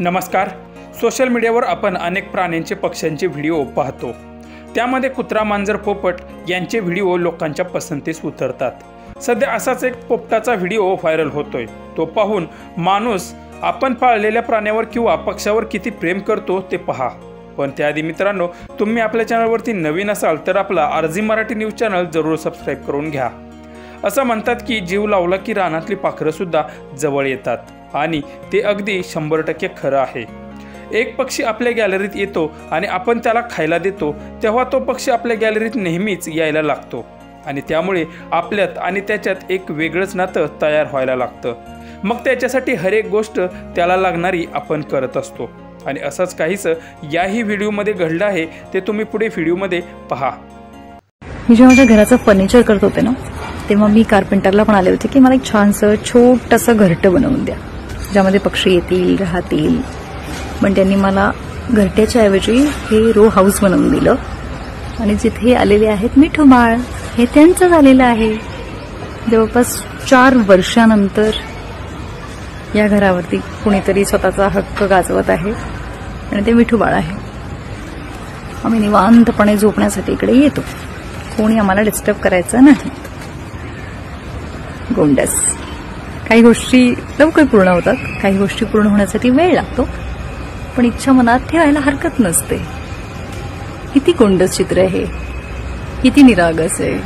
नमस्कार. सोशल मीडियावर आपण अनेक प्राण्यांचे पक्ष्यांचे व्हिडिओ पाहतो. त्यामध्ये कुत्रा, मांजर, पोपट यांचे व्हिडिओ लोकांच्या पसंतीस उतरतात. सध्या असाच एक पोपटाचा व्हिडिओ व्हायरल होतोय. तो पाहून माणूस आपण पाळलेल्या प्राण्यावर किंवा पक्ष्यावर किती प्रेम करतो ते पहा. पण त्याआधी मित्रांनो, तुम्ही आपल्या चॅनलवरती नवीन असाल तर आपला आरजी मराठी न्यूज चॅनल जरूर सबस्क्राईब करून घ्या. असं म्हणतात की जीव लावला की रानातली पाखरं सुद्धा जवळ येतात आणि ते अगदी 100% खरं आहे. एक पक्षी आपल्या गॅलरीत येतो आणि आपण त्याला खायला देतो तेव्हा तो पक्षी आपल्या गॅलरीत नेहमीच यायला लागतो आणि त्यामुळे आपल्यात आणि त्याच्यात एक वेगळंच नातं तयार व्हायला लागतं. मग त्याच्यासाठी हर एक गोष्ट त्याला लागणारी आपण करत असतो आणि असंच काहीसं याही व्हिडिओमध्ये घडलं आहे. ते तुम्ही पुढे व्हिडिओमध्ये पहा. मी जेव्हा माझ्या घराचं फर्निचर करत होते ना, तेव्हा मी कार्पेंटरला पण आले होते की मला एक छानसं छोटंसं घरटं बनवून द्या ज्यामध्ये पक्षी येतील, राहतील. पण त्यांनी मला घरट्याच्या ऐवजी हे रो हाऊस बनवून दिलं आणि जिथे आलेले आहेत मिठू बाळ, हे त्यांचं झालेलं आहे. जवळपास 4 वर्षानंतर या घरावरती कुणीतरी स्वतःचा हक्क गाजवत आहे आणि ते मिठू बाळ आहे. आम्ही निवांतपणे झोपण्यासाठी इकडे येतो. कोणी आम्हाला डिस्टर्ब करायचं नाही. गोंडस. काही गोष्टी लवकर पूर्ण होतात, काही गोष्टी पूर्ण होण्यासाठी वेळ लागतो, पण इच्छा मनात ठेवायला हरकत नसते. किती गोंडस चित्र आहे, किती निरागस आहे.